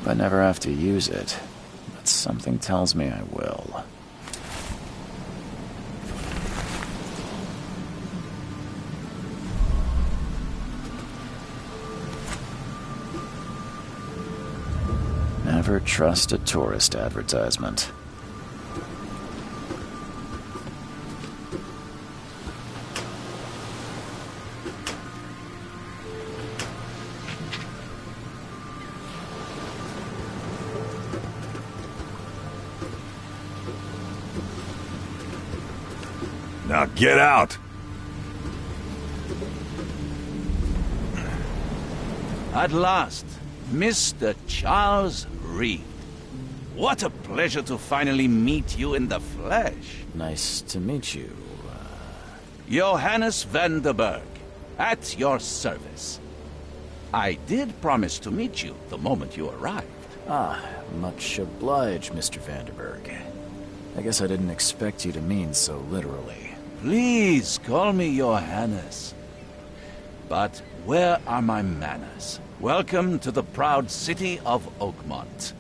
I never have to use it, but something tells me I will. Never trust a tourist advertisement. Now get out! At last, Mr. Charles Reed. What a pleasure to finally meet you in the flesh. Nice to meet you. Johannes Vanderberg, at your service. I did promise to meet you the moment you arrived. Ah, much obliged, Mr. Vanderberg. I guess I didn't expect you to mean so literally. Please call me Johannes. But where are my manners? Welcome to the proud city of Oakmont.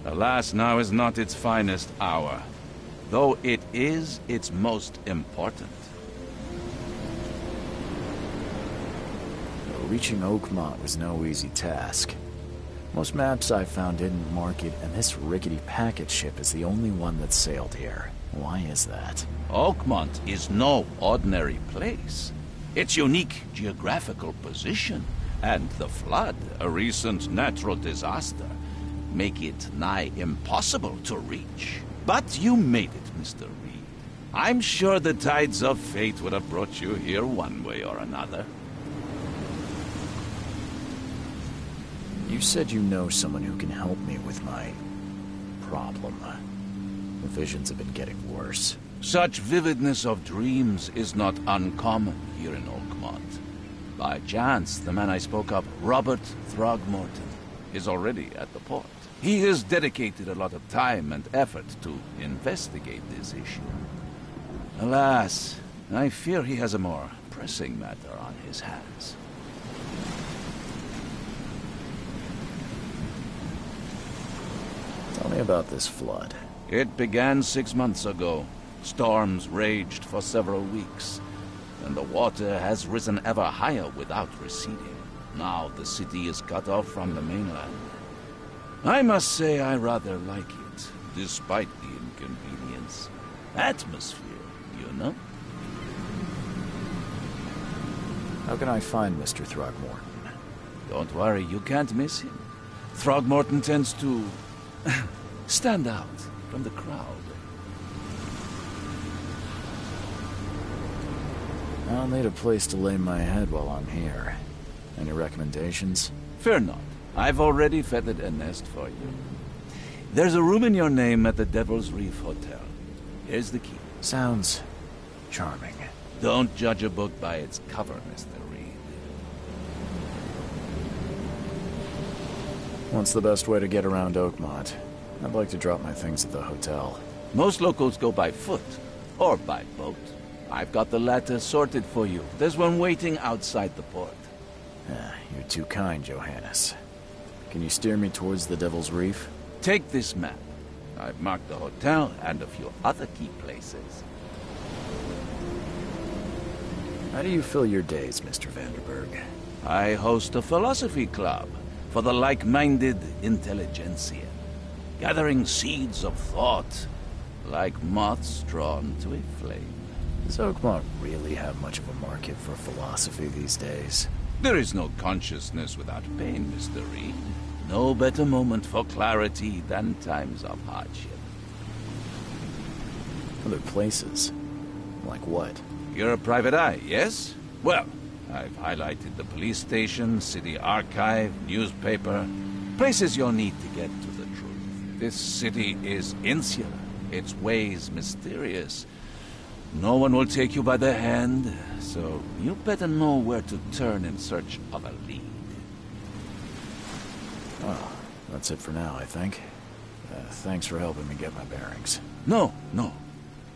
Alas, now is not its finest hour, though it is its most important. Reaching Oakmont was no easy task. Most maps I found didn't mark it, and this rickety packet ship is the only one that sailed here. Why is that? Oakmont is no ordinary place. Its unique geographical position and the flood, a recent natural disaster, make it nigh impossible to reach. But you made it, Mr. Reed. I'm sure the tides of fate would have brought you here one way or another. You said you know someone who can help me with my problem. The visions have been getting worse. Such vividness of dreams is not uncommon here in Oakmont. By chance, the man I spoke of, Robert Throgmorton, is already at the port. He has dedicated a lot of time and effort to investigate this issue. Alas, I fear he has a more pressing matter on his hands. Tell me about this flood. It began 6 months ago. Storms raged for several weeks, and the water has risen ever higher without receding. Now the city is cut off from the mainland. I must say I rather like it, despite the inconvenience. Atmosphere, you know? How can I find Mr. Throgmorton? Don't worry, you can't miss him. Throgmorton tends to stand out from the crowd. I'll need a place to lay my head while I'm here. Any recommendations? Fear not. I've already feathered a nest for you. There's a room in your name at the Devil's Reef Hotel. Here's the key. Sounds charming. Don't judge a book by its cover, Mr. Reed. What's the best way to get around Oakmont? I'd like to drop my things at the hotel. Most locals go by foot, or by boat. I've got the latter sorted for you. There's one waiting outside the port. You're too kind, Johannes. Can you steer me towards the Devil's Reef? Take this map. I've marked the hotel and a few other key places. How do you fill your days, Mr. Vanderberg? I host a philosophy club for the like-minded intelligentsia, gathering seeds of thought like moths drawn to a flame. Does Oakmont really have much of a market for philosophy these days? There is no consciousness without pain, Mr. Reed. No better moment for clarity than times of hardship. Other places? Like what? You're a private eye, yes? Well, I've highlighted the police station, city archive, newspaper, places you'll need to get to the truth. This city is insular, its ways mysterious. No one will take you by the hand, so you better know where to turn in search of a lead. Oh, that's it for now, I think. Thanks for helping me get my bearings. No.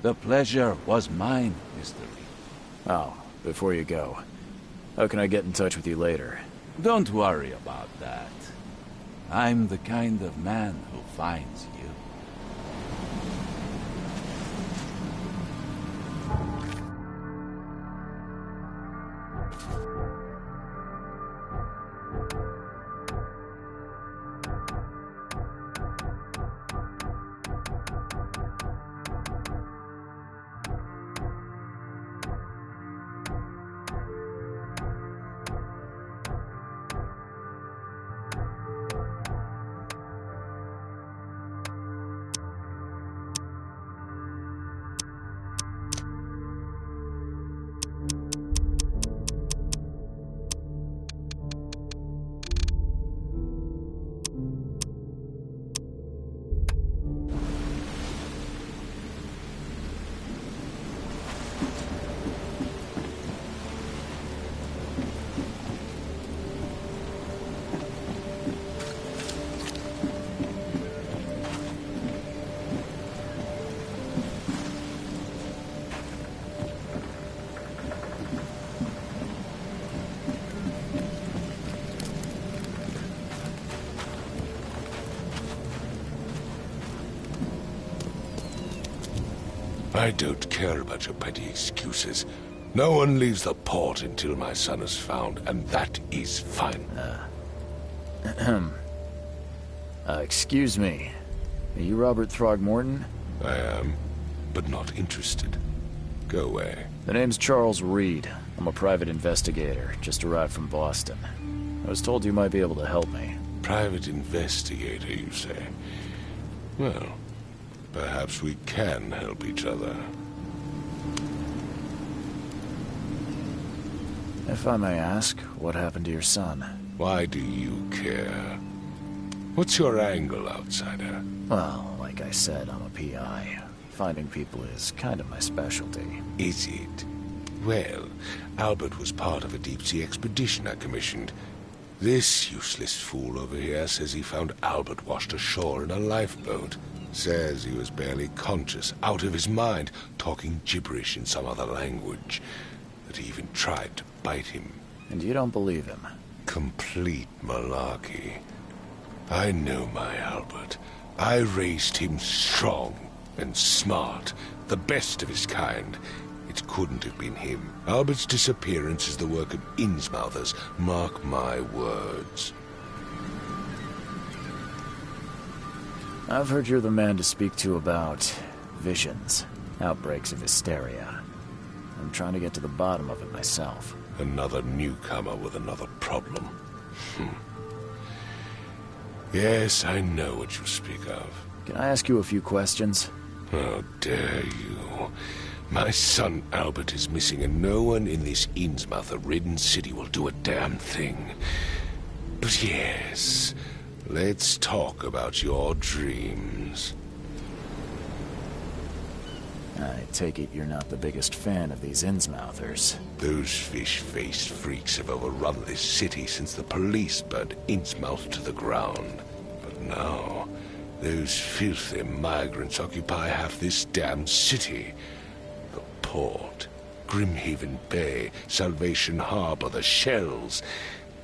The pleasure was mine, Mr. Reed. Oh, before you go, how can I get in touch with you later? Don't worry about that. I'm the kind of man who finds you. I don't care about your petty excuses. No one leaves the port until my son is found, and that is fine. Excuse me. Are you Robert Throgmorton? I am, but not interested. Go away. The name's Charles Reed. I'm a private investigator, just arrived from Boston. I was told you might be able to help me. Private investigator, you say? Well, perhaps we can help each other. If I may ask, what happened to your son? Why do you care? What's your angle, outsider? Well, like I said, I'm a PI. Finding people is kind of my specialty. Is it? Well, Albert was part of a deep-sea expedition I commissioned. This useless fool over here says he found Albert washed ashore in a lifeboat. Says he was barely conscious, out of his mind, talking gibberish in some other language. That he even tried to bite him. And you don't believe him? Complete malarkey. I know my Albert. I raised him strong and smart, the best of his kind. It couldn't have been him. Albert's disappearance is the work of Innsmouthers, mark my words. I've heard you're the man to speak to about visions, outbreaks of hysteria. I'm trying to get to the bottom of it myself. Another newcomer with another problem. Yes, I know what you speak of. Can I ask you a few questions? How dare you? My son Albert is missing, and no one in this Innsmouther-ridden city will do a damn thing. But yes, let's talk about your dreams. I take it you're not the biggest fan of these Innsmouthers. Those fish-faced freaks have overrun this city since the police burned Innsmouth to the ground. But now, those filthy migrants occupy half this damn city. The port, Grimhaven Bay, Salvation Harbor, the Shells.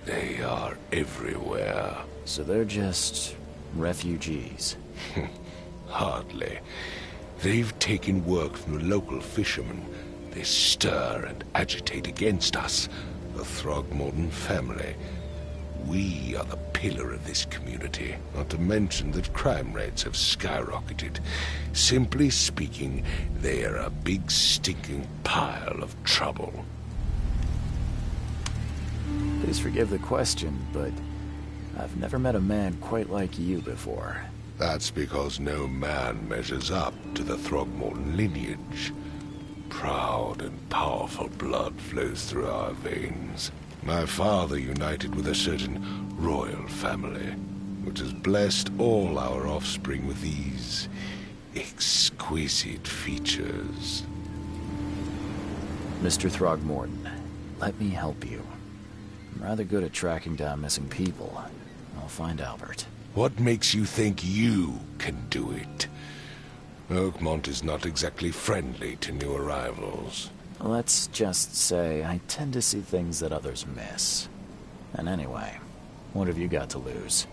They are everywhere. So they're just refugees? Hardly. They've taken work from the local fishermen. They stir and agitate against us, the Throgmorton family. We are the pillar of this community, not to mention that crime rates have skyrocketed. Simply speaking, they are a big stinking pile of trouble. Please forgive the question, but I've never met a man quite like you before. That's because no man measures up to the Throgmorton lineage. Proud and powerful blood flows through our veins. My father united with a certain royal family, which has blessed all our offspring with these exquisite features. Mr. Throgmorton, let me help you. I'm rather good at tracking down missing people. I'll find Albert. What makes you think you can do it? Oakmont is not exactly friendly to new arrivals. Let's just say I tend to see things that others miss. And anyway, what have you got to lose?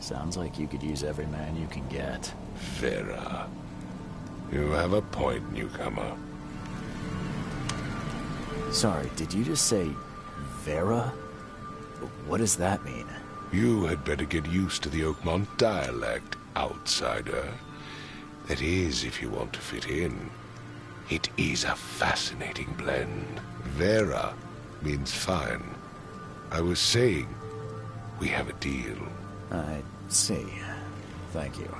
Sounds like you could use every man you can get. Vera. You have a point, newcomer. Sorry, did you just say Vera? What does that mean? You had better get used to the Oakmont dialect, outsider. That is, if you want to fit in. It is a fascinating blend. Vera means fine. I was saying, we have a deal. I see. Thank you.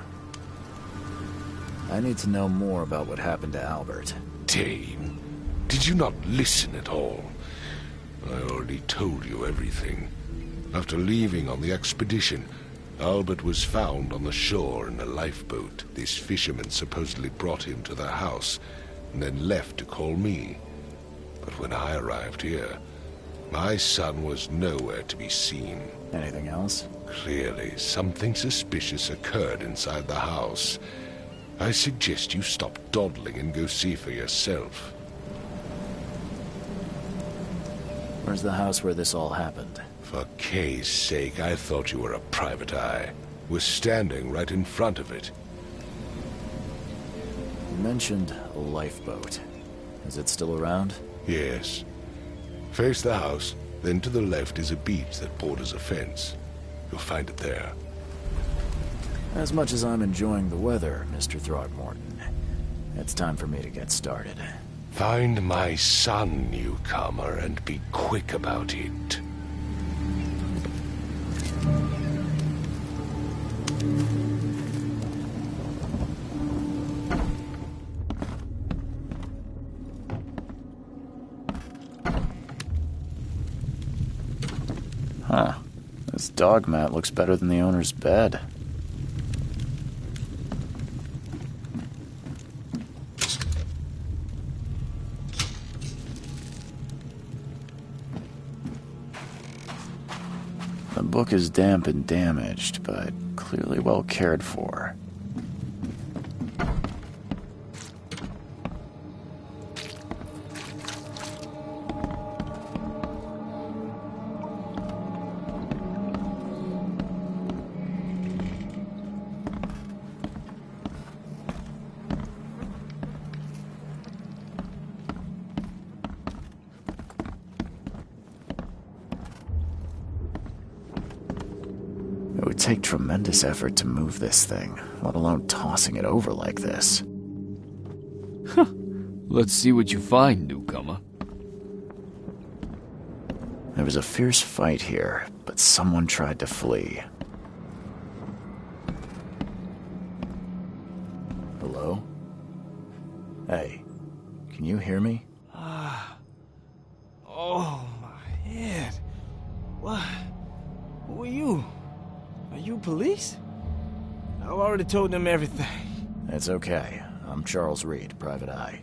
I need to know more about what happened to Albert. Dane, did you not listen at all? I already told you everything. After leaving on the expedition, Albert was found on the shore in a lifeboat. This fisherman supposedly brought him to their house, and then left to call me. But when I arrived here, my son was nowhere to be seen. Anything else? Clearly, something suspicious occurred inside the house. I suggest you stop dawdling and go see for yourself. Where's the house where this all happened? For Kay's sake, I thought you were a private eye. We're standing right in front of it. You mentioned a lifeboat. Is it still around? Yes. Face the house, then to the left is a beach that borders a fence. You'll find it there. As much as I'm enjoying the weather, Mr. Throgmorton, it's time for me to get started. Find my son, newcomer, and be quick about it. Huh. This dog mat looks better than the owner's bed. The book is damp and damaged, but clearly well cared for. It would take tremendous effort to move this thing, let alone tossing it over like this. Let's see what you find, newcomer. There was a fierce fight here, but someone tried to flee. Hello? Hey, can you hear me? Oh, my head. What? Who are you? Are you police? I've already told them everything. It's okay. I'm Charles Reed, Private Eye.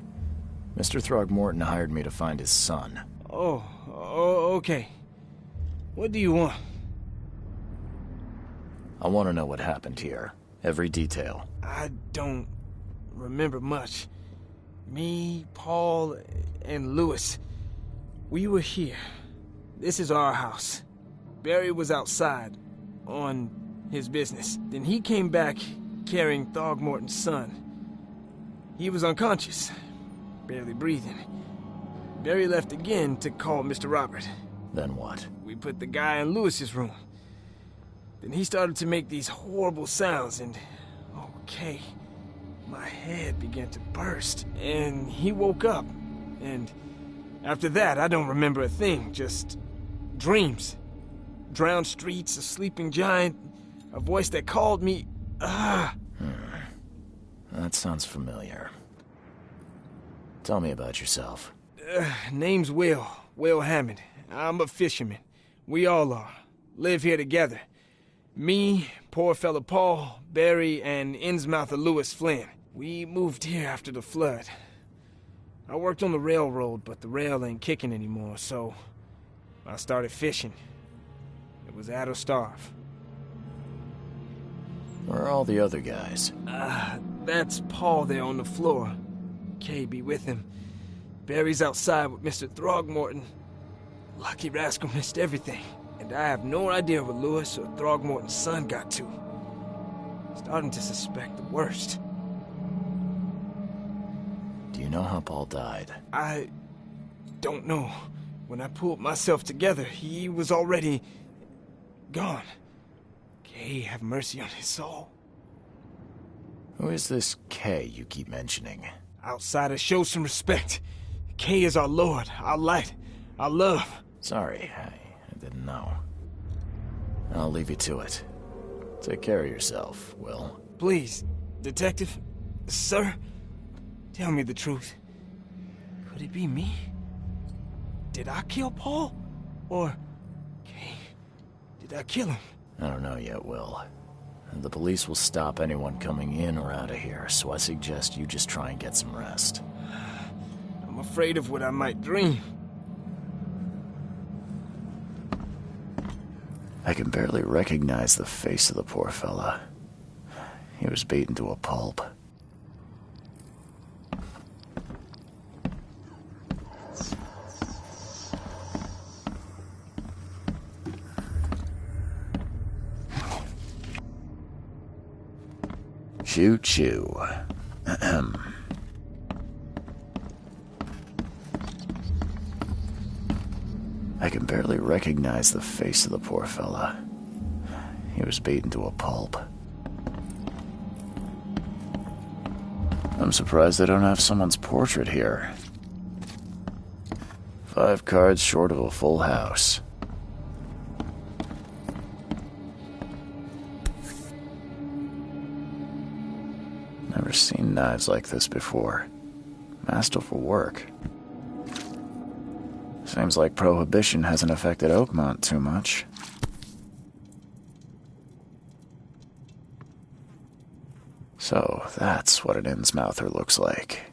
Mr. Throgmorton hired me to find his son. Oh, okay. What do you want? I want to know what happened here. Every detail. I don't remember much. Me, Paul, and Lewis, we were here. This is our house. Barry was outside, on his business. Then he came back carrying Throgmorton's son. He was unconscious, barely breathing. Barry left again to call Mr. Robert. Then what? We put the guy in Lewis's room. Then he started to make these horrible sounds and... okay, my head began to burst. And he woke up. And after that, I don't remember a thing, just dreams. Drowned streets, a sleeping giant, a voice that called me... That sounds familiar. Tell me about yourself. Name's Will Hammond. I'm a fisherman. We all are. Live here together. Me, poor fella Paul, Barry, and Innsmouther Lewis Flynn. We moved here after the flood. I worked on the railroad, but the rail ain't kicking anymore, so I started fishing. It was add or starve. Where are all the other guys? That's Paul there on the floor. Kay be with him. Barry's outside with Mr. Throgmorton. Lucky rascal missed everything. And I have no idea where Lewis or Throgmorton's son got to. Starting to suspect the worst. Do you know how Paul died? I don't know. When I pulled myself together, he was already gone. Kay, have mercy on his soul. Who is this Kay you keep mentioning? Outsiders, show some respect. Kay is our lord, our light, our love. Sorry, I didn't know. I'll leave you to it. Take care of yourself, Will. Please, detective, sir, tell me the truth. Could it be me? Did I kill Paul? Or, Kay, did I kill him? I don't know yet, Will. The police will stop anyone coming in or out of here, so I suggest you just try and get some rest. I'm afraid of what I might dream. I can barely recognize the face of the poor fella. He was beaten to a pulp. Choo-choo. I can barely recognize the face of the poor fella. He was beaten to a pulp. I'm surprised they don't have someone's portrait here. 5 cards short of a full house. Never seen knives like this before. Masterful work. Seems like Prohibition hasn't affected Oakmont too much. So, that's what an Innsmouther looks like.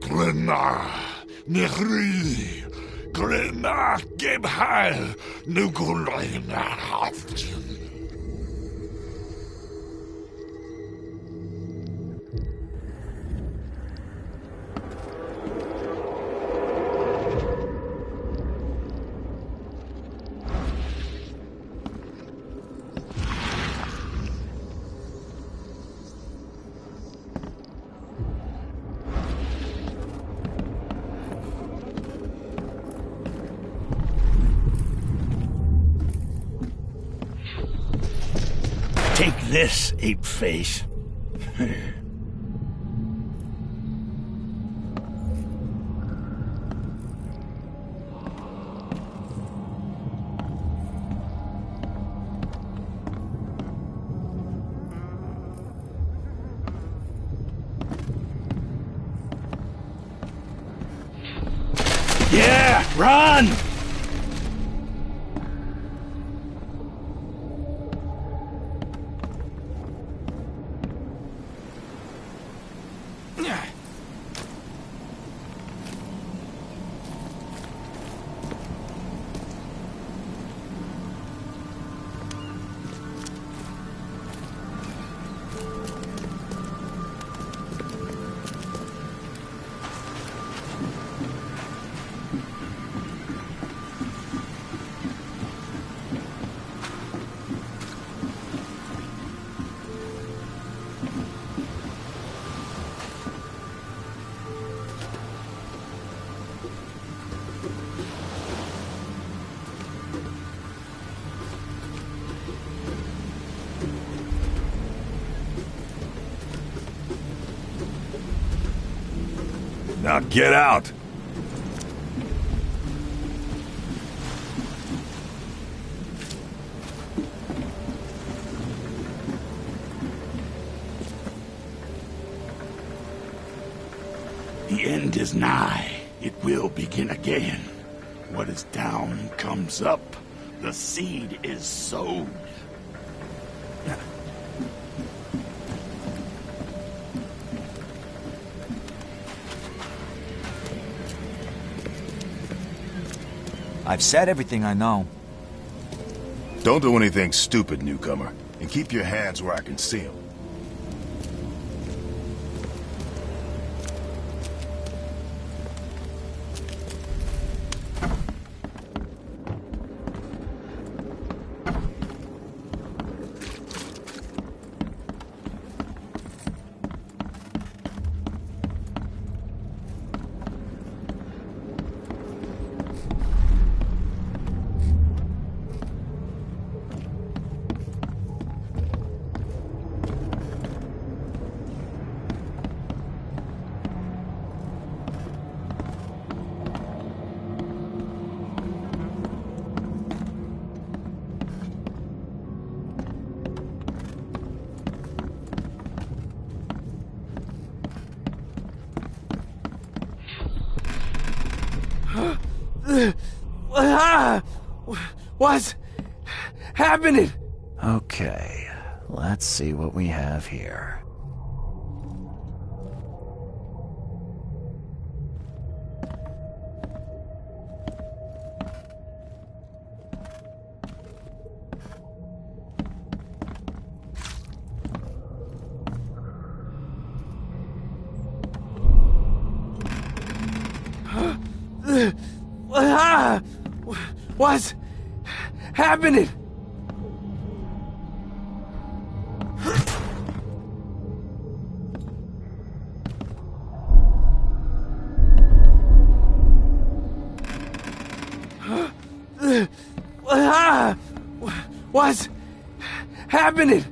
Glenna, Nehri, Glenna, Gebhal, Nugulina Haft. Take this, ape face. Yeah, run! Now get out! The end is nigh. It will begin again. What is down comes up. The seed is sowed. I've said everything I know. Don't do anything stupid, newcomer, and keep your hands where I can see them. What's happening? Okay, let's see what we have here. What's happening? What's happening?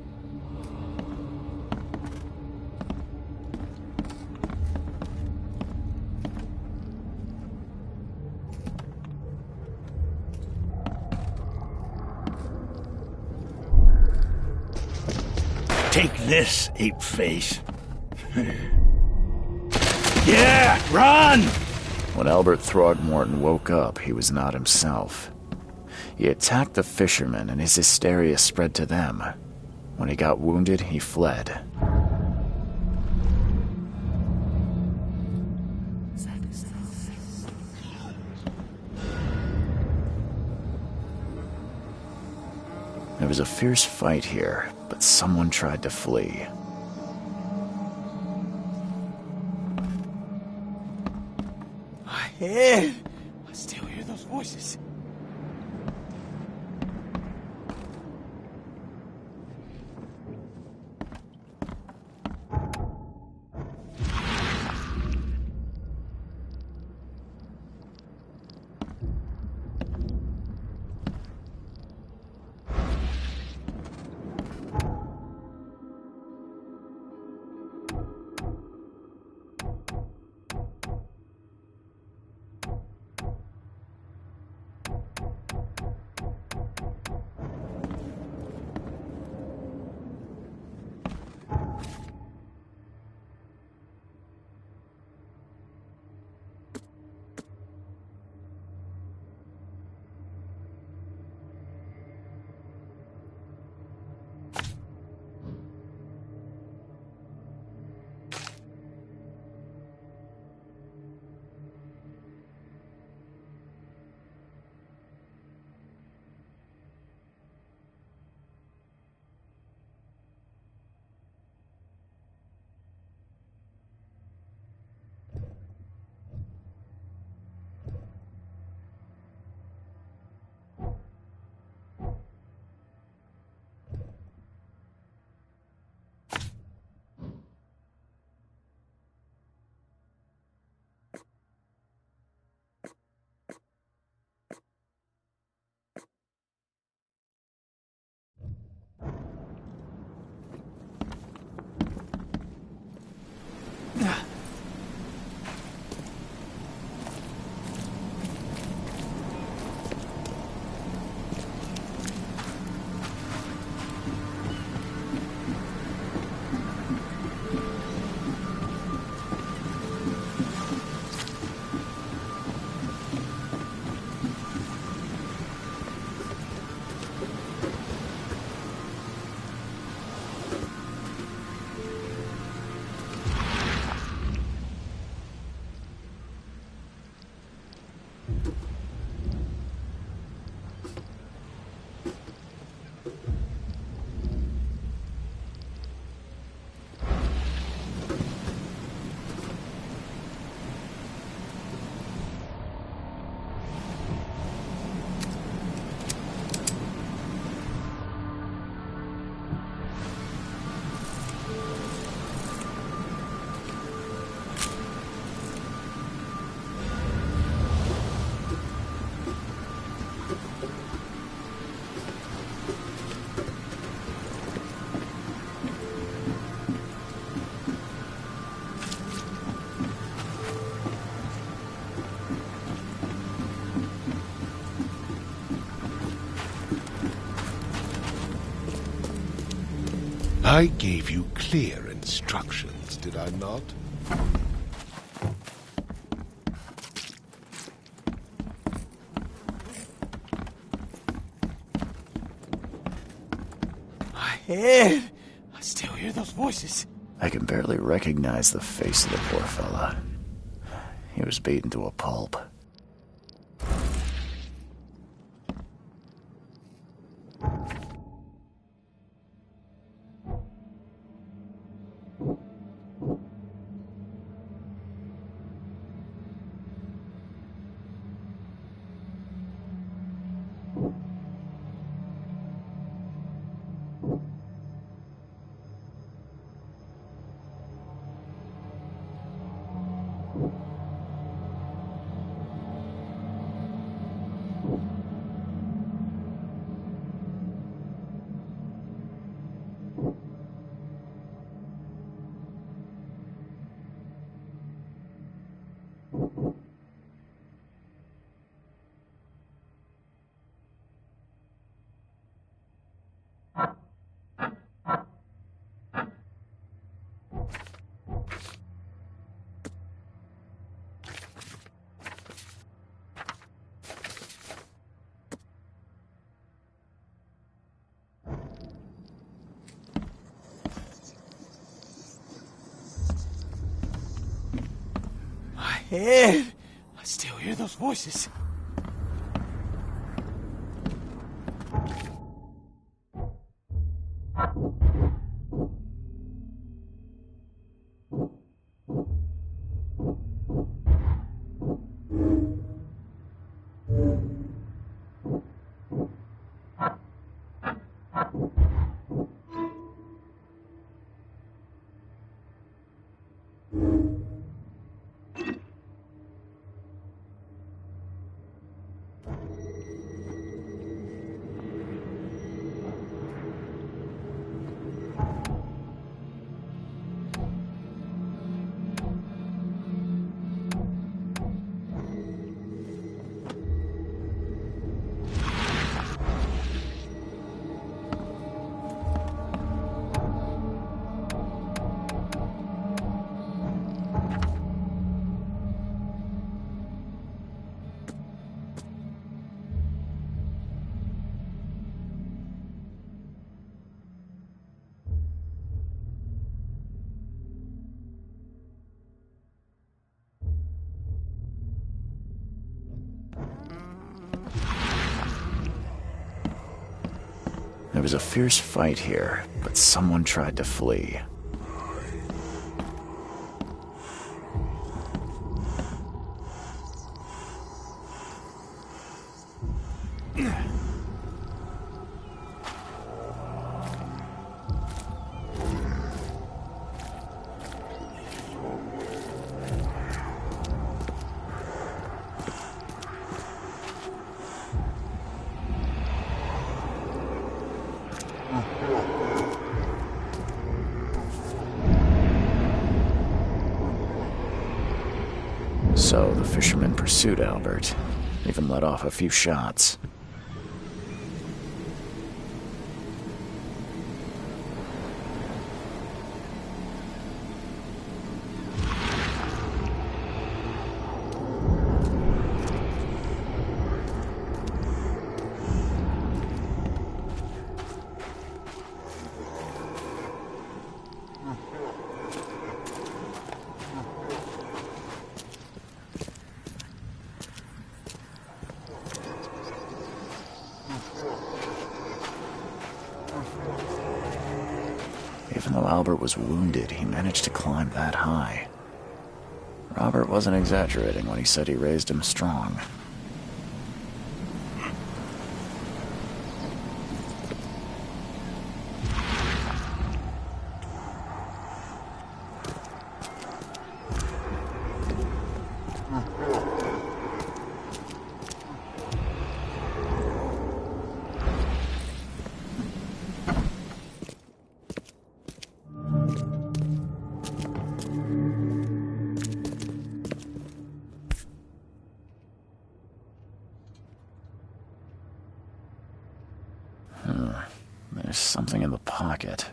Take this, ape face. Yeah, run! When Albert Throgmorton woke up, he was not himself. He attacked the fishermen, and his hysteria spread to them. When he got wounded, he fled. There was a fierce fight here, but someone tried to flee. Ahead! I still hear those voices. I gave you clear instructions, did I not? My head! I still hear those voices. I can barely recognize the face of the poor fella. He was beaten to a pulp. Head! I still hear those voices. There was a fierce fight here, but someone tried to flee. So the fisherman pursued Albert, even let off a few shots. Even though Albert was wounded, he managed to climb that high. Robert wasn't exaggerating when he said he raised him strong. There's something in the pocket.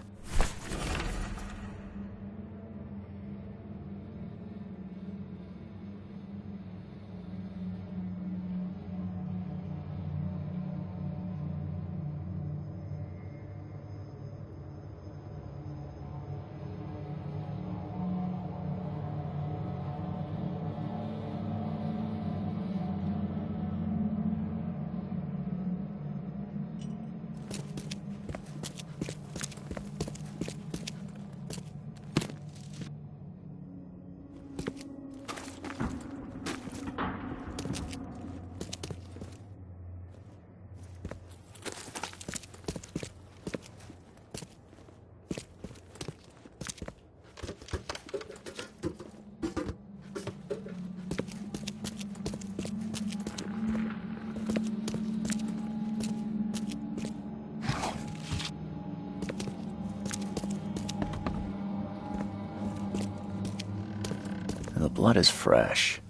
blood is fresh.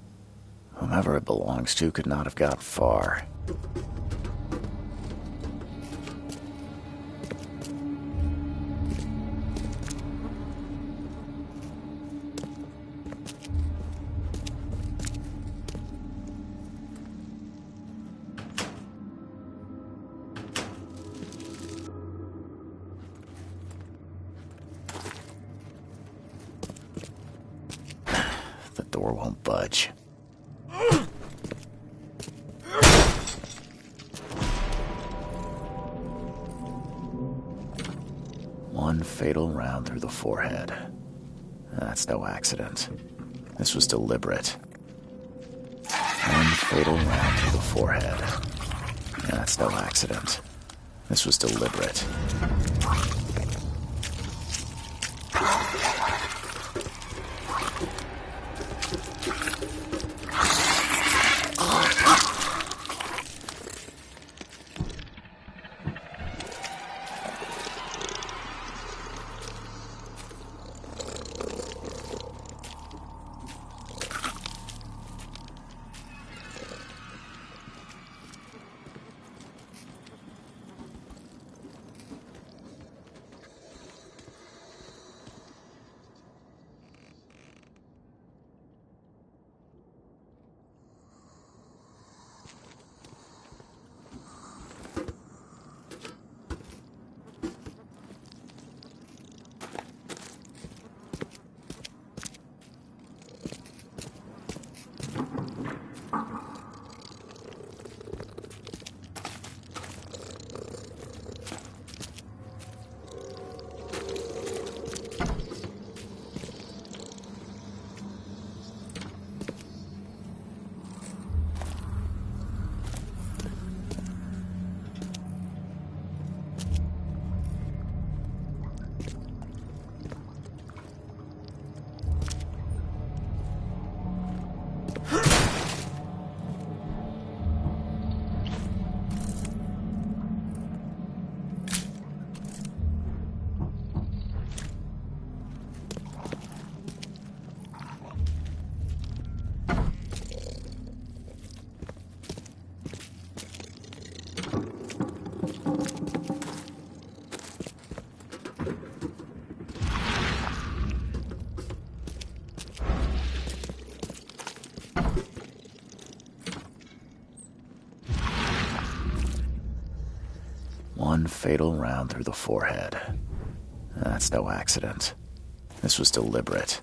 Whomever it belongs to could not have got far. The door won't budge. One fatal round through the forehead. That's no accident. This was deliberate. One fatal round through the forehead. That's no accident. This was deliberate. One fatal round through the forehead. That's no accident. This was deliberate.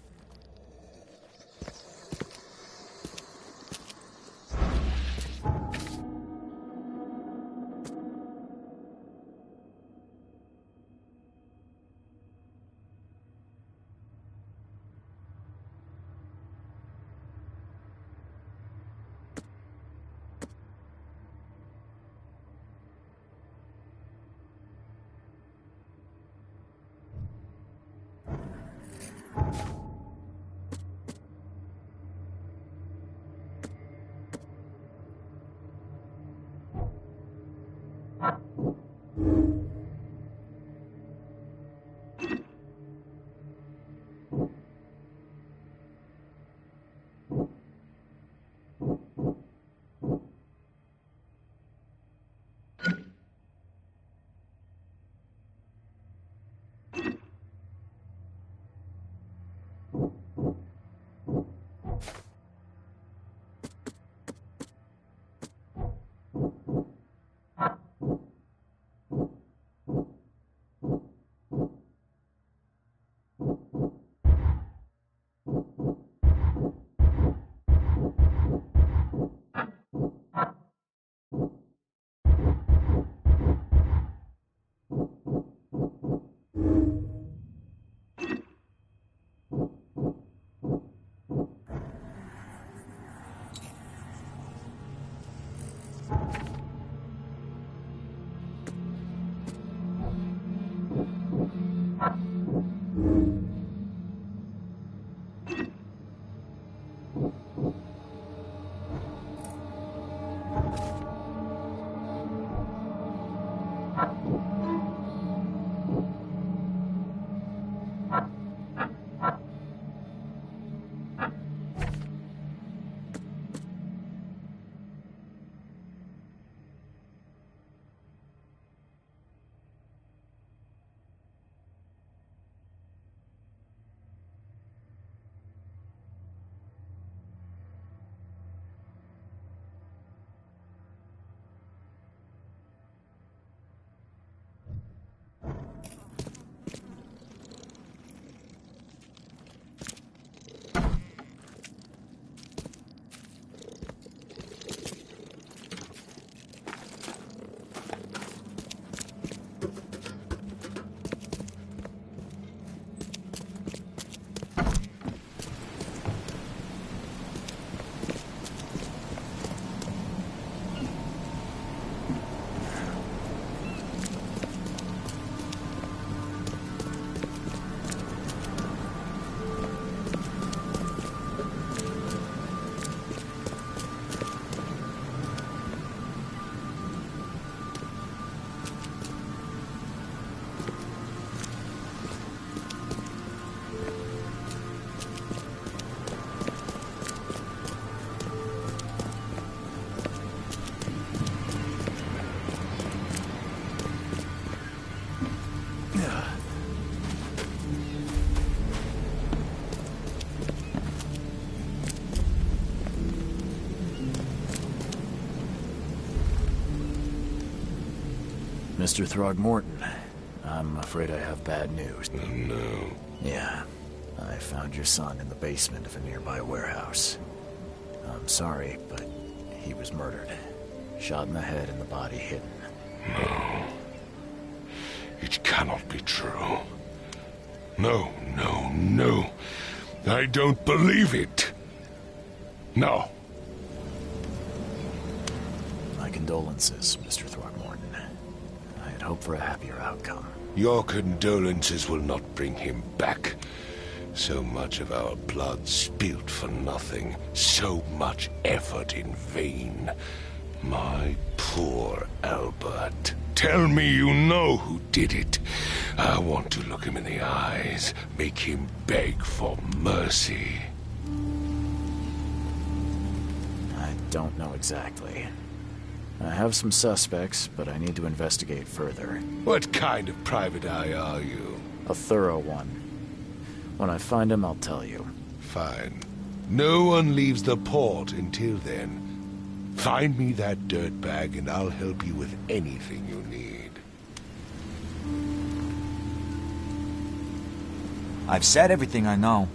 Mr. Throgmorton, I'm afraid I have bad news. Oh, no. Yeah, I found your son in the basement of a nearby warehouse. I'm sorry, but he was murdered. Shot in the head and the body hidden. No. It cannot be true. No, no, no. I don't believe it. No. My condolences, Mr. Throgmorton. I had hoped for a happier outcome. Your condolences will not bring him back. So much of our blood spilt for nothing. So much effort in vain. My poor Albert. Tell me you know who did it. I want to look him in the eyes. Make him beg for mercy. I don't know exactly. I have some suspects, but I need to investigate further. What kind of private eye are you? A thorough one. When I find him, I'll tell you. Fine. No one leaves the port until then. Find me that dirtbag and I'll help you with anything you need. I've said everything I know.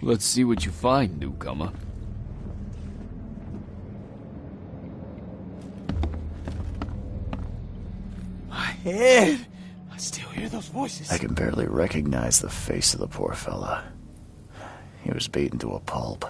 Let's see what you find, newcomer. My head! I still hear those voices. I can barely recognize the face of the poor fella. He was beaten to a pulp.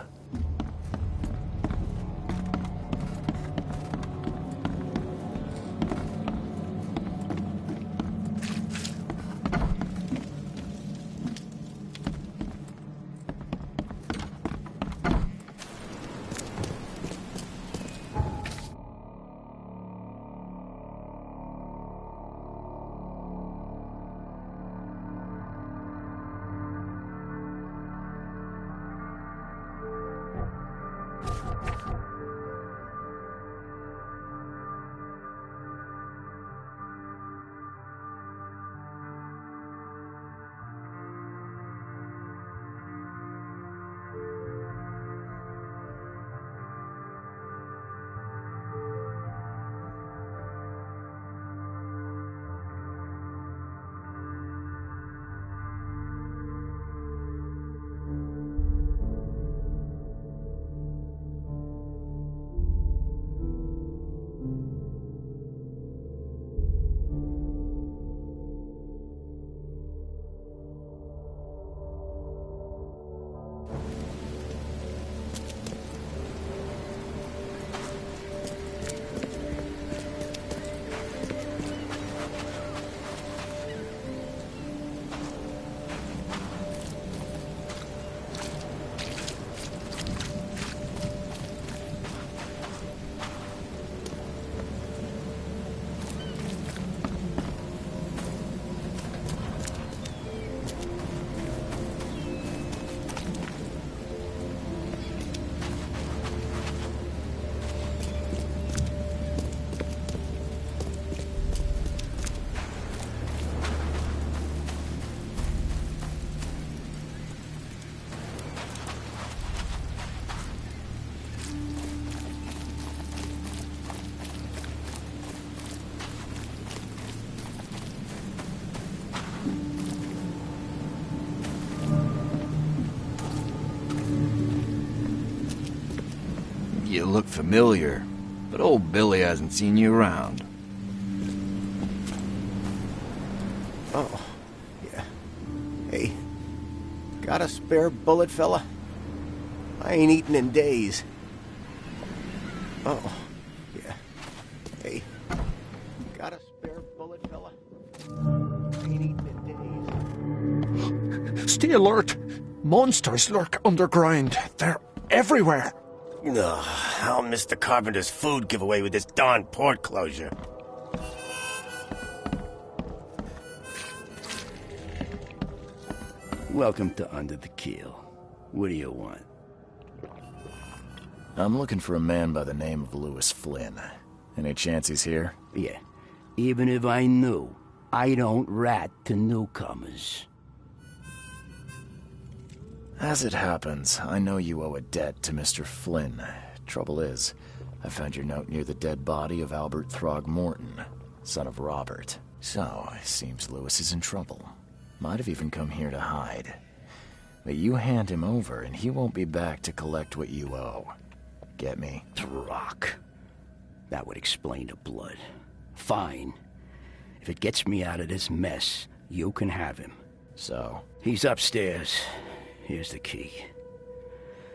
You look familiar, but old Billy hasn't seen you around. Oh, yeah. Hey, got a spare bullet, fella? I ain't eaten in days. Oh, yeah. Hey, got a spare bullet, fella? I ain't eaten in days. Stay alert! Monsters lurk underground. They're everywhere. Ugh, I'll miss the carpenter's food giveaway with this darn port closure. Welcome to Under the Keel. What do you want? I'm looking for a man by the name of Lewis Flynn. Any chance he's here? Yeah. Even if I knew, I don't rat to newcomers. As it happens, I know you owe a debt to Mr. Flynn. Trouble is, I found your note near the dead body of Albert Throgmorton, son of Robert. So, it seems Lewis is in trouble. Might have even come here to hide. But you hand him over and he won't be back to collect what you owe. Get me? Throg. That would explain the blood. Fine. If it gets me out of this mess, you can have him. So? He's upstairs. Here's the key.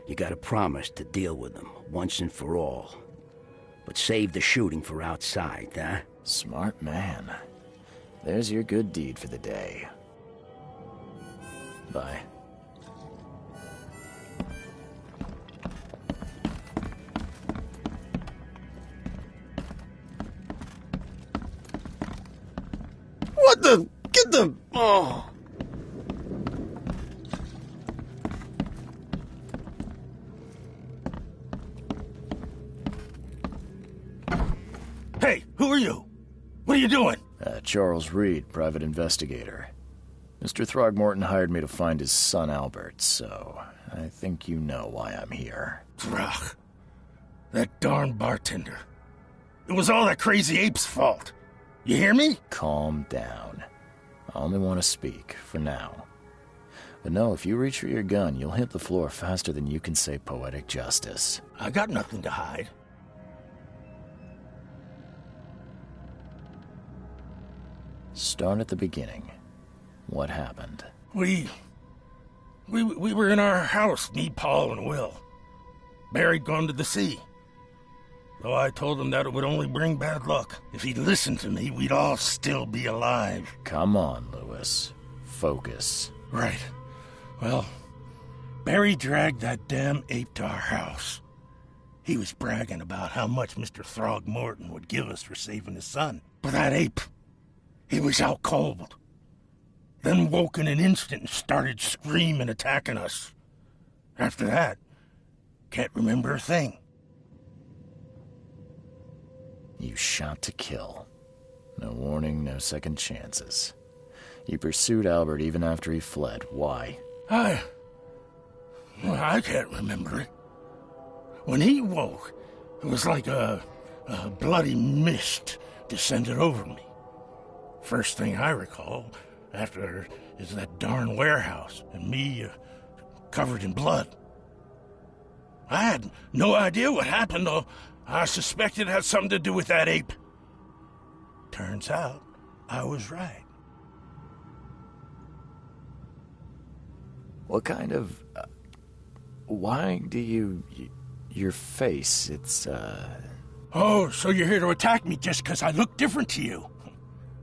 You gotta promise to deal with him, once and for all. But save the shooting for outside, huh? Smart man. There's your good deed for the day. Bye. What the? Get the... Oh. Hey, who are you? What are you doing? Charles Reed, private investigator. Mr. Throgmorton hired me to find his son Albert, so I think you know why I'm here. Throg. That darn bartender. It was all that crazy ape's fault. You hear me? Calm down. I only want to speak, for now. But no, if you reach for your gun, you'll hit the floor faster than you can say poetic justice. I got nothing to hide. Start at the beginning. What happened? We were in our house, me, Paul, and Will. Barry'd gone to the sea. Though I told him that it would only bring bad luck. If he'd listened to me, we'd all still be alive. Come on, Lewis. Focus. Right. Well, Barry dragged that damn ape to our house. He was bragging about how much Mr. Throgmorton would give us for saving his son. But that ape, he was out cold. Then woke in an instant and started screaming, attacking us. After that, can't remember a thing. You shot to kill. No warning, no second chances. You pursued Albert even after he fled. Why? I can't remember it. When he woke, it was like a bloody mist descended over me. First thing I recall after is that darn warehouse and me covered in blood. I had no idea what happened, though. I suspected it had something to do with that ape. Turns out, I was right. What kind of... why do you... your face, it's, Oh, so you're here to attack me just because I look different to you?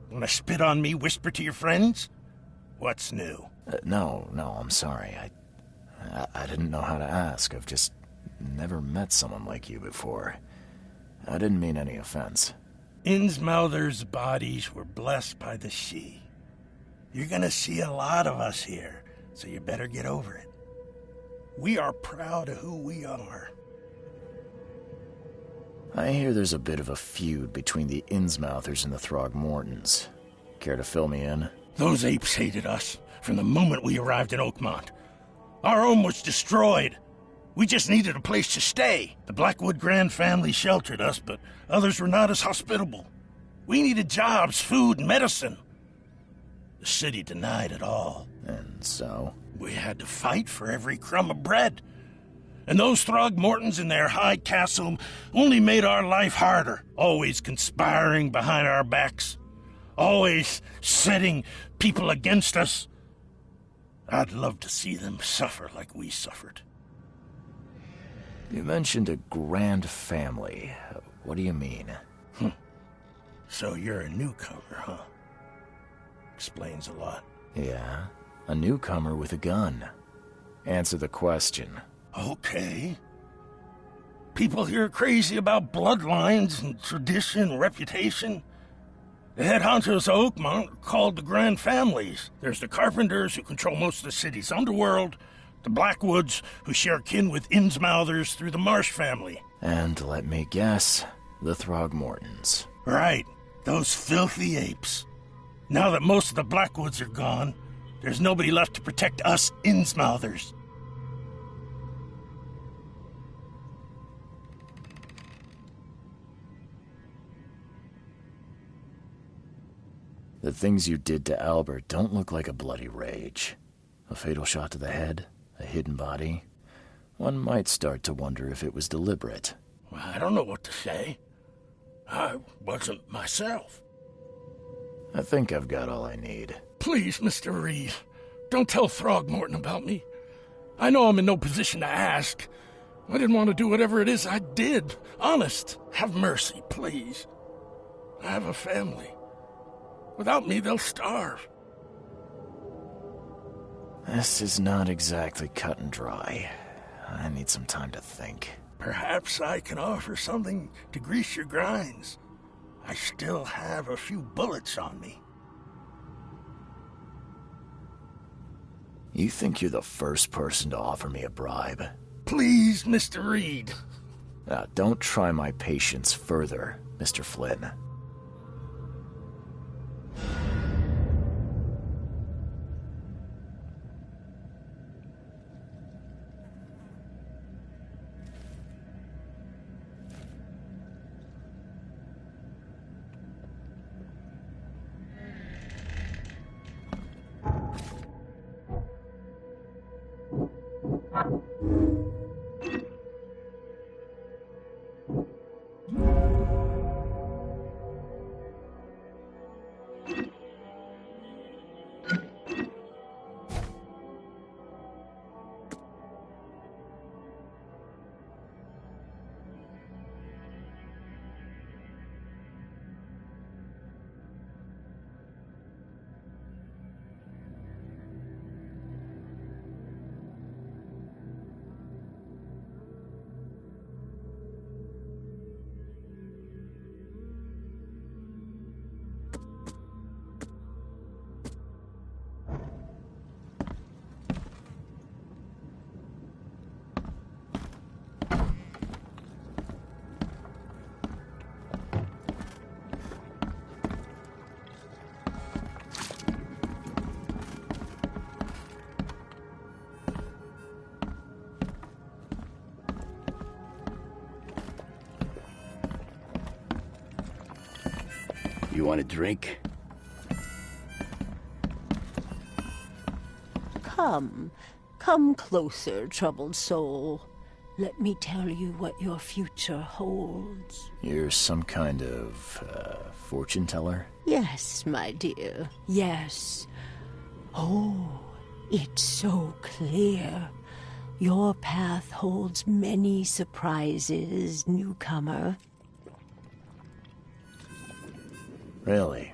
Wanna spit on me, whisper to your friends? What's new? No, I'm sorry. I didn't know how to ask. I've just never met someone like you before. I didn't mean any offense. Innsmouther's bodies were blessed by the sea. You're gonna see a lot of us here, so you better get over it. We are proud of who we are. I hear there's a bit of a feud between the Innsmouthers and the Throgmortons. Care to fill me in? Those apes hated us from the moment we arrived in Oakmont. Our home was destroyed. We just needed a place to stay. The Blackwood Grand family sheltered us, but others were not as hospitable. We needed jobs, food, and medicine. The city denied it all. And so? We had to fight for every crumb of bread. And those Throgmortons in their high castle only made our life harder, always conspiring behind our backs, always setting people against us. I'd love to see them suffer like we suffered. You mentioned a grand family. What do you mean? So you're a newcomer, huh? Explains a lot. Yeah, a newcomer with a gun. Answer the question. Okay. People here are crazy about bloodlines and tradition and reputation. The head honchos of Oakmont are called the Grand Families. There's the Carpenters, who control most of the city's underworld, the Blackwoods, who share kin with Innsmouthers through the Marsh family. And let me guess, the Throgmortons. Right, those filthy apes. Now that most of the Blackwoods are gone, there's nobody left to protect us Innsmouthers. The things you did to Albert don't look like a bloody rage. A fatal shot to the head, a hidden body. One might start to wonder if it was deliberate. Well, I don't know what to say. I wasn't myself. I think I've got all I need. Please, Mr. Reed, don't tell Throgmorton about me. I know I'm in no position to ask. I didn't want to do whatever it is I did. Honest, have mercy, please. I have a family. Without me, they'll starve. This is not exactly cut and dry. I need some time to think. Perhaps I can offer something to grease your grinds. I still have a few bullets on me. You think you're the first person to offer me a bribe? Please, Mr. Reed. Now, don't try my patience further, Mr. Flynn. You want a drink? Come. Come closer, troubled soul. Let me tell you what your future holds. You're some kind of, fortune teller? Yes, my dear, yes. Oh, it's so clear. Your path holds many surprises, newcomer. Really?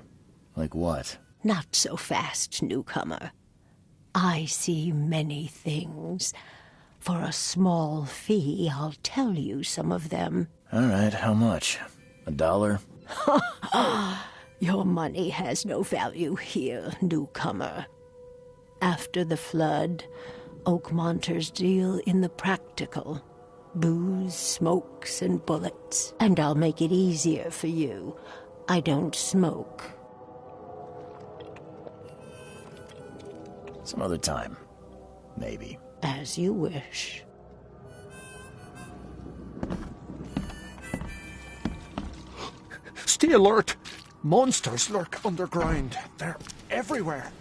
Like what? Not so fast, newcomer. I see many things. For a small fee, I'll tell you some of them. All right, how much? $1? Your money has no value here, newcomer. After the flood, Oakmonters deal in the practical. Booze, smokes, and bullets. And I'll make it easier for you. I don't smoke. Some other time. Maybe. As you wish. Stay alert! Monsters lurk underground. They're everywhere.